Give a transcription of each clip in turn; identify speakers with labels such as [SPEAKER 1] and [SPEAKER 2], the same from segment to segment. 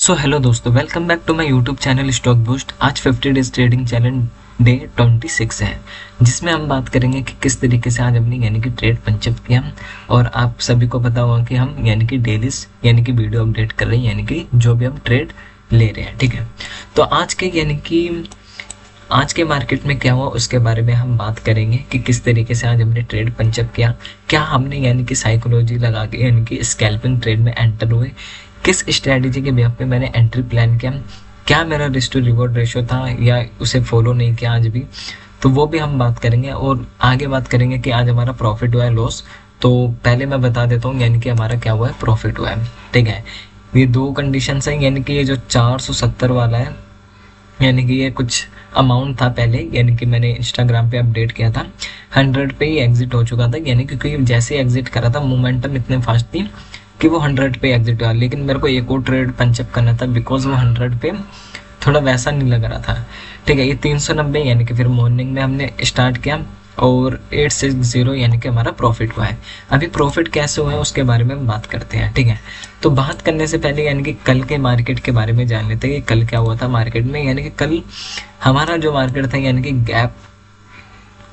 [SPEAKER 1] सो hello दोस्तों, welcome back to my YouTube channel stock boost. आज 50 days trading challenge day 26 है, जिसमें हम बात करेंगे कि किस तरीके से आज हमने यानी कि ट्रेड पंचअप किया। और आप सभी को पता होगा कि हम यानी कि डेली यानी कि वीडियो अपडेट कर रहे हैं, यानी कि जो भी हम ट्रेड ले रहे हैं। ठीक है, तो आज के यानी कि आज के मार्केट में क्या हुआ उसके बारे में हम बात करेंगे कि किस तरीके से आज हमने ट्रेड पंचअप किया, क्या हमने यानी कि साइकोलॉजी लगा के यानी कि स्कैल्पिंग ट्रेड में एंटर हुए, किस स्ट्रेटजी के बेस पे मैंने एंट्री प्लान किया, क्या मेरा रिस्क टू रिवॉर्ड रेशो था या उसे फॉलो नहीं किया आज भी, तो वो भी हम बात करेंगे। और आगे बात करेंगे कि आज हमारा प्रॉफिट हुआ है लॉस। तो पहले मैं बता देता हूँ यानी कि हमारा क्या हुआ है, प्रॉफिट हुआ है। ठीक है, ये दो कंडीशन है, यानी कि ये जो 470 वाला है, यानी कि ये कुछ अमाउंट था पहले, यानी कि मैंने इंस्टाग्राम पे अपडेट किया था 100 पे ही एग्जिट हो चुका था, यानी कि क्योंकि जैसे एग्जिट करा था मोमेंटम इतने फास्ट थी कि वो 100 पे एग्जिट हुआ। लेकिन मेरे को एक और ट्रेड पंचअप करना था बिकॉज वो 100 पे थोड़ा वैसा नहीं लग रहा था। ठीक है, ये 390 यानी कि फिर मॉर्निंग में हमने स्टार्ट किया और 860 यानी कि हमारा प्रॉफिट हुआ है। अभी प्रॉफिट कैसे हुआ है उसके बारे में हम बात करते हैं। ठीक है, तो बात करने से पहले यानी कि कल के मार्केट के बारे में जान लेते हैं कि कल क्या हुआ था मार्केट में। यानी कि कल हमारा जो मार्केट था यानी कि गैप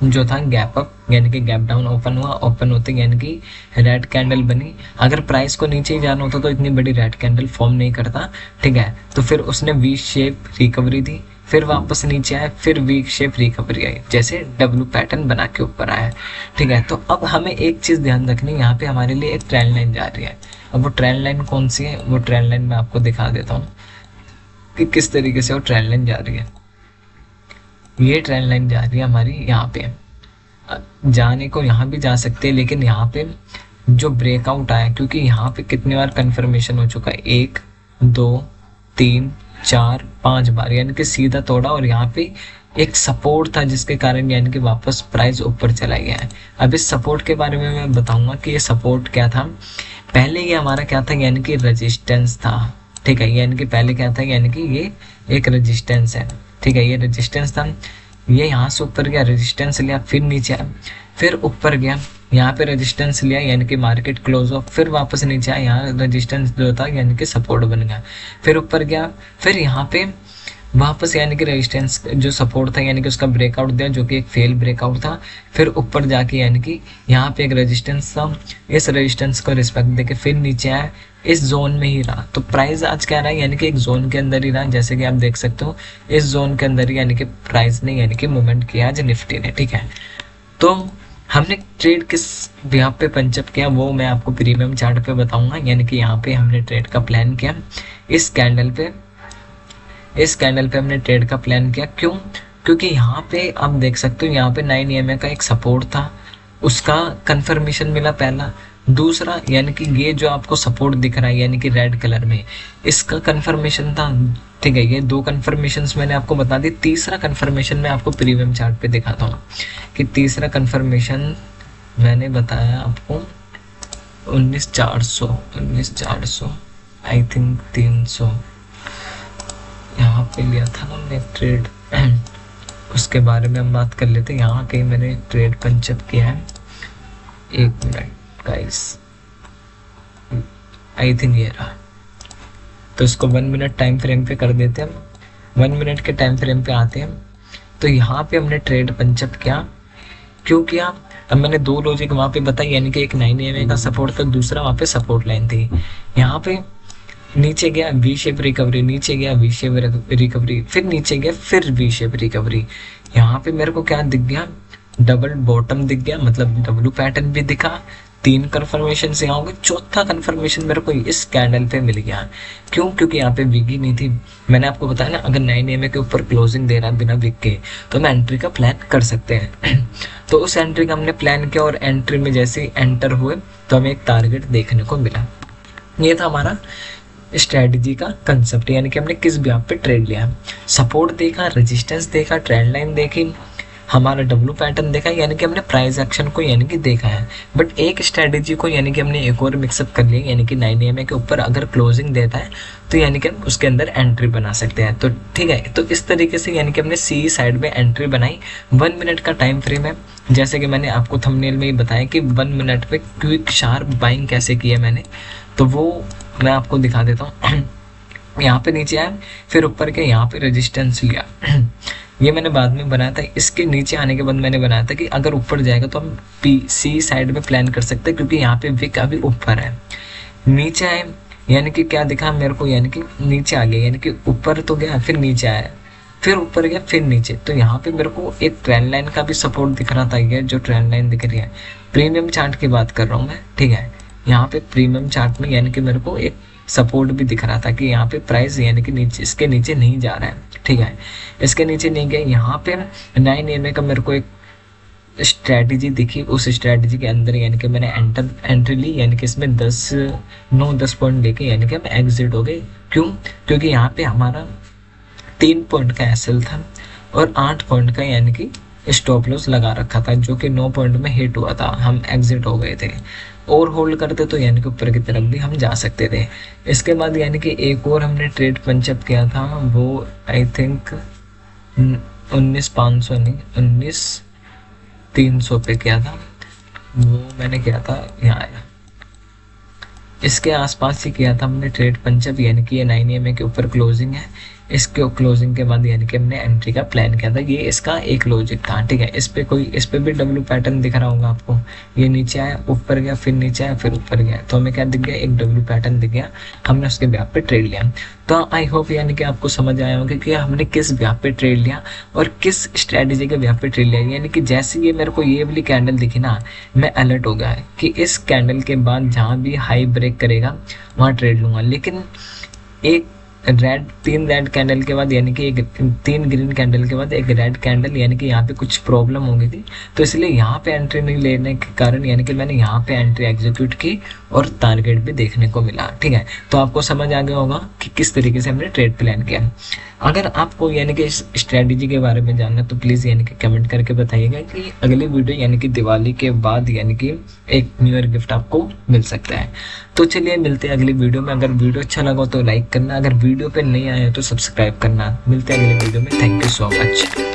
[SPEAKER 1] जो था, गैप अप यानी कि गैप डाउन ओपन हुआ, ओपन होते यानी कि रेड कैंडल बनी। अगर प्राइस को नीचे ही जाना होता तो इतनी बड़ी रेड कैंडल फॉर्म नहीं करता। ठीक है, तो फिर उसने वी शेप रिकवरी दी, फिर वापस नीचे आए, फिर वी शेप रिकवरी आई, जैसे डब्ल्यू पैटर्न बना के ऊपर आया। ठीक है, तो अब हमें एक चीज़ ध्यान रखनी, यहाँ पे हमारे लिए एक ट्रेंड लाइन जा रही है। अब वो ट्रेंड लाइन कौन सी है, वो ट्रेंड लाइन मैं आपको दिखा देता हूँ कि किस तरीके से वो ट्रेंड लाइन जा रही है। ये ट्रेंड लाइन जा रही है हमारी यहाँ पे, जाने को यहाँ भी जा सकते हैं, लेकिन यहाँ पे जो ब्रेकआउट आया, क्योंकि यहाँ पे कितनी बार कंफर्मेशन हो चुका है, 1 2 3 4 5 बार, यानी कि सीधा तोड़ा और यहाँ पे एक सपोर्ट था जिसके कारण यानी कि वापस प्राइस ऊपर चला गया है। अब इस सपोर्ट के बारे में मैं बताऊंगा कि ये सपोर्ट क्या था। पहले ये हमारा क्या था, यानी कि रेजिस्टेंस था। ठीक है, यानी कि पहले क्या था, यानी कि ये एक रेजिस्टेंस है। ठीक है, ये रेजिस्टेंस था, ये यहाँ से ऊपर गया, रेजिस्टेंस लिया, फिर नीचे आया, फिर ऊपर गया, यहाँ पे रेजिस्टेंस लिया यानी कि मार्केट क्लोज हो, फिर वापस नीचे आया, यहाँ रेजिस्टेंस जो था यानी कि सपोर्ट बन गया, फिर ऊपर गया, फिर यहाँ पे वापस यानी कि रेजिस्टेंस जो सपोर्ट था यानी कि उसका ब्रेकआउट दिया, जो कि एक फेल ब्रेकआउट था, फिर ऊपर जाके यानी कि यहाँ पे एक रेजिस्टेंस था, इस रेजिस्टेंस को रिस्पेक्ट देके फिर नीचे आया, इस जोन में ही रहा। तो प्राइस आज क्या रहा है, यानी कि एक जोन के अंदर ही रहा, जैसे कि आप देख सकते हो इस जोन के अंदर ही यानी कि प्राइस ने यानी कि मूवमेंट किया आज निफ्टी ने। ठीक है, तो हमने ट्रेड किस यहाँ पे पंचअप किया वो मैं आपको प्रीमियम चार्ट पे बताऊंगा। यानी कि यहाँ पे हमने ट्रेड का प्लान किया, इस कैंडल पे हमने ट्रेड का प्लान किया। क्यों? क्योंकि यहाँ पे आप देख सकते हो यहाँ पे 9 EMA का एक सपोर्ट था, उसका कंफर्मेशन मिला पहला। दूसरा यानी कि ये जो आपको सपोर्ट दिख रहा है यानी कि रेड कलर में, इसका कंफर्मेशन था। ठीक है, ये दो कंफर्मेशंस मैंने आपको बता दी। तीसरा कंफर्मेशन मैं आपको प्रीमियम चार्ट पे दिखाता हूँ कि तीसरा कंफर्मेशन मैंने बताया आपको 19,400 आई थिंक 300 यहाँ पे लिया था ना मैंने ट्रेड, उसके बारे में हम बात कर लेते हैं। यहाँ कहीं मैंने ट्रेड पंचअप किया है, 1 मिनट गाइस, आई थिंक ये रहा। तो इसको 1 मिनट टाइम फ्रेम पे कर देते हैं हम, 1 मिनट के टाइम फ्रेम पे आते हैं। तो यहाँ पे हमने ट्रेड पंचअप किया, क्यों किया? अब मैंने दो लॉजिक वहाँ पे बताई, यानी कि एक 9 EMA का सपोर्ट था, दूसरा वहाँ पे सपोर्ट लाइन थी। यहाँ पे नीचे गया वी शेप रिकवरी, नीचे गया वी शेप रिकवरी, फिर नीचे गया, फिर वी शेप रिकवरी। यहाँ पे मेरे को क्या दिख गया, डबल बॉटम दिख गया, मतलब डब्ल्यू पैटर्न भी दिखा, 3 कंफर्मेशन से यहाँ हो गए, चौथा कंफर्मेशन मेरे को इस कैंडल पे मिल गया। क्यों? क्योंकि यहाँ पे विगी नहीं थी। मैंने आपको बताया ना, अगर 9 EMA के ऊपर क्लोजिंग दे रहा है बिना विग के तो हम एंट्री का प्लान कर सकते हैं। तो उस एंट्री का हमने प्लान किया और एंट्री में जैसे ही एंटर हुए तो हमें एक टारगेट देखने को मिला। ये था हमारा स्ट्रेटजी का कंसेप्ट, यानी कि हमने किस ब्याह पे ट्रेड लिया, सपोर्ट देखा, रेजिस्टेंस देखा, ट्रेंड लाइन देखी, हमारा डब्ल्यू पैटर्न देखा, यानी कि हमने प्राइस एक्शन को यानी कि देखा है। बट एक स्ट्रेटजी को यानी कि हमने एक और मिक्सअप कर लिया, यानी कि 9 EMA के ऊपर अगर क्लोजिंग देता है तो यानी कि हम उसके अंदर एंट्री बना सकते हैं। तो ठीक है, तो इस तरीके से यानी कि हमने सी साइड में एंट्री बनाई। 1 मिनट का टाइम फ्रेम है, जैसे कि मैंने आपको थंबनेल में ही बताया कि 1 मिनट पे क्विक शार्प बाइंग कैसे की है मैंने, तो वो मैं आपको दिखा देता हूँ। यहाँ पे नीचे आया, फिर ऊपर के यहाँ पे रेजिस्टेंस लिया। ये मैंने बाद में बनाया था। इसके नीचे आने के बाद मैंने बनाया था कि अगर ऊपर जाएगा तो हम PC साइड में प्लान कर सकते हैं, क्योंकि यहाँ पे विक अभी ऊपर है। नीचे आए यानी कि क्या दिखा मेरे को, यानी कि नीचे आ गया, यानी कि ऊपर तो गया फिर नीचे आया, फिर ऊपर गया फिर नीचे। तो यहाँ पे मेरे को एक ट्रेंड लाइन का भी सपोर्ट दिख रहा था। ये जो ट्रेंड लाइन दिख रही है, प्रीमियम चार्ट की बात कर रहा हूँ मैं, ठीक है। यहाँ पे प्रीमियम चार्ट में यानी कि मेरे को एक सपोर्ट भी दिख रहा था कि यहाँ पे प्राइस यानी कि नीचे, इसके नीचे नहीं जा रहा है, ठीक है। इसके नीचे नहीं गया। यहाँ पे 9 EMA का मेरे को एक स्ट्रैटेजी दिखी। उस स्ट्रैटेजी के अंदर यानी कि मैंने एंट्री ली, यानी कि इसमें 9-10 पॉइंट लेके यानी कि हम एग्जिट हो गए। क्यों? क्योंकि यहाँ पे हमारा 3 पॉइंट का SL था और 8 पॉइंट का यानी कि स्टॉप लॉस लगा रखा था, जो कि 9 पॉइंट में हिट हुआ था, हम एग्जिट हो गए थे। और होल्ड करते तो यानी कि ऊपर की तरफ भी हम जा सकते थे। इसके बाद यानी कि एक और हमने ट्रेड पंचअप किया था, वो आई थिंक 19,500 नहीं 19,300 पे किया था। वो मैंने किया था यहाँ इसके आसपास ही किया था हमने ट्रेड पंचअप, यानी कि ये 9 EMA के ऊपर क्लोजिंग है। इसके क्लोजिंग के बाद यानी कि हमने एंट्री का प्लान किया था। ये इसका एक लॉजिक था, ठीक है। इस पे भी W पैटर्न दिख रहा होगा आपको। ये नीचे आया, ऊपर गया, फिर नीचे आया, फिर ऊपर गया, तो हमें क्या दिख गया, एक W पैटर्न दिख गया। हमने उसके ब्याह पे ट्रेड लिया। तो आई होप यानी कि आपको समझ आया होगा कि हमने किस ब्याह पे ट्रेड लिया और किस स्ट्रेटेजी के ब्याह पे ट्रेड लिया। यानी कि जैसे ये मेरे को ये वाली कैंडल दिखी ना, मैं अलर्ट हो गया कि इस कैंडल के बाद जहाँ भी हाई ब्रेक करेगा वहाँ ट्रेड लूंगा। लेकिन एक तीन रेड कैंडल के बाद यानी कि एक 3 ग्रीन कैंडल के बाद एक रेड कैंडल, यानी कि यहाँ पे कुछ प्रॉब्लम हो गई थी, तो इसलिए यहाँ पे एंट्री नहीं लेने के कारण यानी कि मैंने यहाँ पे एंट्री एग्जीक्यूट की और टारगेट भी देखने को मिला, ठीक है। तो आपको समझ आ गया होगा कि किस तरीके से हमने ट्रेड प्लान किया। अगर आपको यानी कि इस स्ट्रेटेजी के बारे में जानना तो प्लीज़ यानी कि कमेंट करके बताइएगा कि अगली वीडियो यानी कि दिवाली के बाद यानी कि एक न्यू ईयर गिफ्ट आपको मिल सकता है। तो चलिए मिलते हैं अगली वीडियो में। अगर वीडियो अच्छा लगा तो लाइक करना, अगर वीडियो पे नहीं आया तो सब्सक्राइब करना। मिलते हैं अगली वीडियो में। Thank you so much.